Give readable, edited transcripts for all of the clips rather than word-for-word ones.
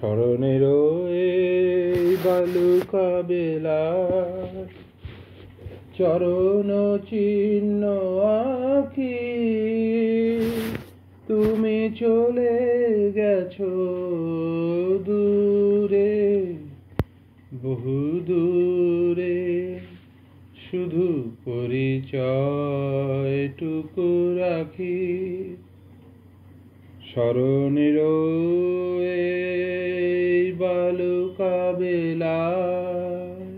স্মরণের এই বালুকা বেলা চরণ চিহ্ন আঁকি তুমি চলে গেছো দূরে, বহু দূরে। শুধু পরিচয়টুকু রাখি স্মরণের এই বালুকা বেলায়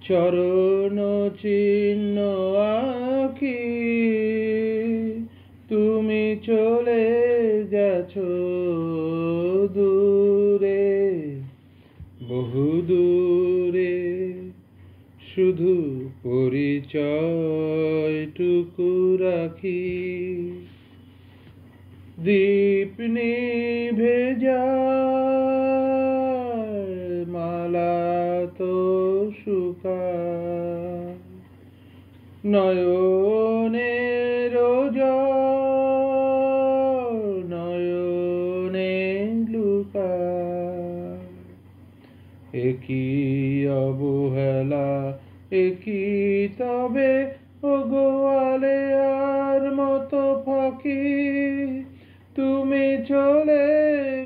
চরণ চিহ্ন আঁকি তুমি চলে গেছো দূরে, বহু দূরে। শুধু পরিচয়টুকু রাখি দীপ নিভে যায় মালা তো শুকায় নয়নের জল নয়নে লুকায়। একই অবহেলা একই তবে ওগো আলেয়ার মতো ফাঁকি তুমি চলে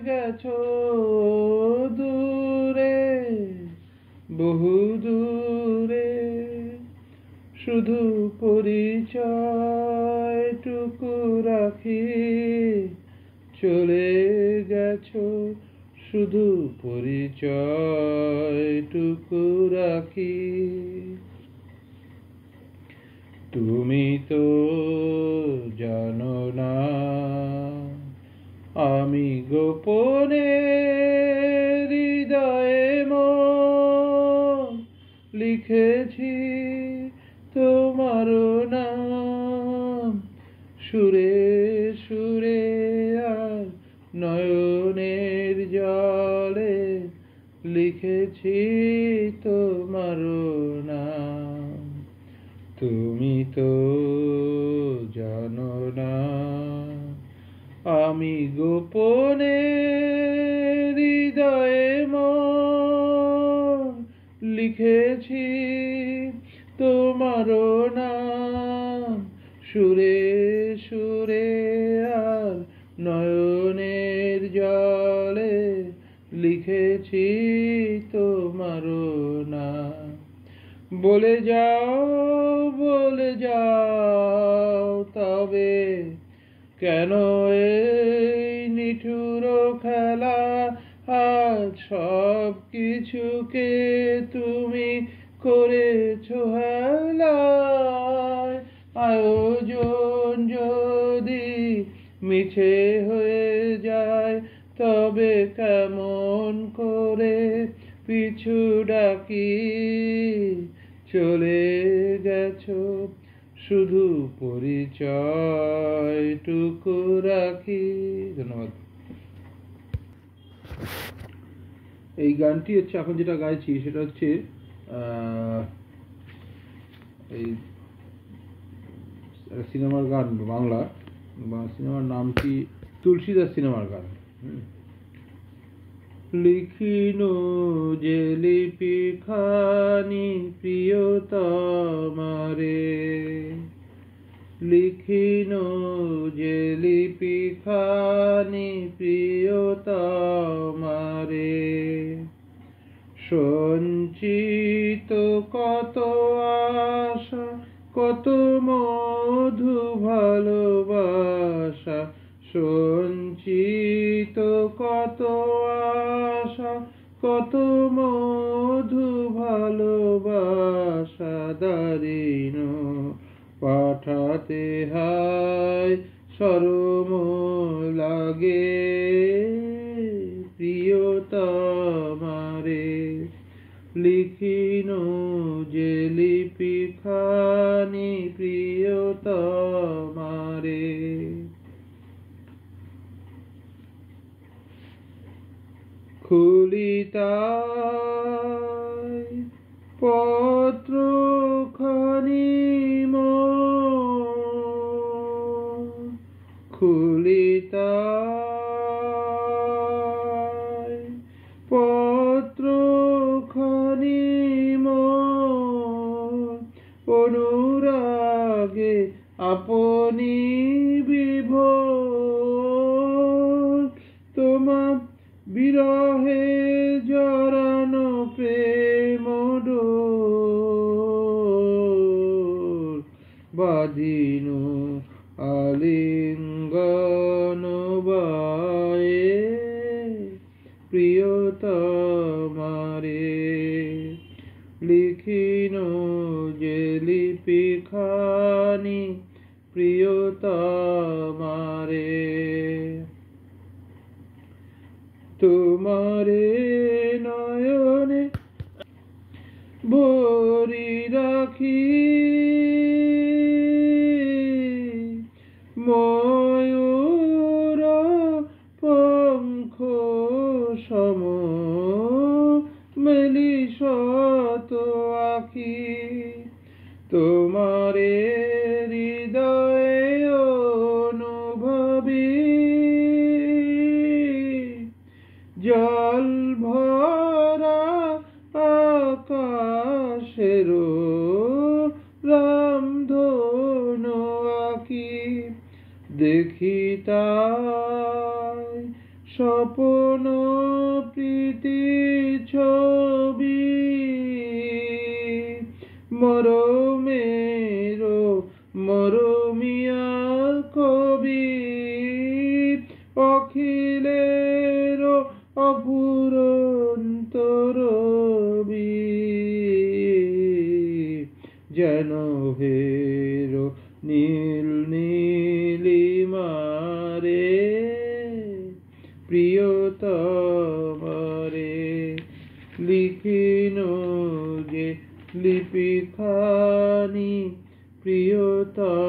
গেছো দূরে, বহু দূরে। শুধু পরিচয়টুকু রাখি চলে গেছো, শুধু পরিচয়টুকু রাখি। তুমি তো জানো না আমি গোপনে হৃদয়ে মন লিখেছি তোমার নাম সুরে সুরে আর নয়নের জলে লিখেছি তোমার নাম। তুমি তো জানো না আমি গোপনে হৃদয়ে মন লিখেছি তোমার নাম সুরে সুরে আর নয়নের জলে লিখেছি তোমার নাম। বলে যাও তবে কেন এই নিঠুর খেলা আজ সব কিছুকে তুমি করেছো হেলায়। আয়োজন যদি মিছে হয়ে যায় তবে কেমন করে পিছু ডাকি চলে গেছো শুধু পরিচয়টুকু রাখি। ধন্যবাদ। এই গানটি হচ্ছে এখন যেটা গাইছি সেটা হচ্ছে এই সিনেমার গান, বাংলা বা সিনেমার নামটি তুলসীদাস সিনেমার গান। লিখিনো যে লিপি খানি প্রিয়তমারে, লিখিনো যে লিপি খানি প্রিয়তমারে, সঞ্চিত কত আশা কত মধু ভালোবাসা, সঞ্চিত কত আশা কত মধু ভালোবাসা দারিণ পাঠাতে হায় শরম লাগে প্রিয়তমারে। লিখিনো যে লিপি খানি প্রিয়তমারে। খুলিতাই পত্র খানি খুলিতাই আপনি বিভোর তোমার বিরহে জড়ানো প্রেম ডোর বাঁধিন আলিঙ্গন বায়ে প্রিয়তমারে লিখিন যে লিপিখানি প্রিয়তমারে তোমারে নয়নে ভরি রাখি ময়ূর পঙ্খ সম মেলি শত আখি তোমারে হৃদয়ে অনুভবী জল ভরা আকাশের রামধনু আঁকি দেখি তাই স্বপ্ন প্রীতি ছবি মরমের মরমিয়া কবি অখিলের অফুরন্ত রবি যেন হের নীল নীলিমারে প্রিয়তমারে লিখিন যে লিপিখানি প্রিয়তমারে।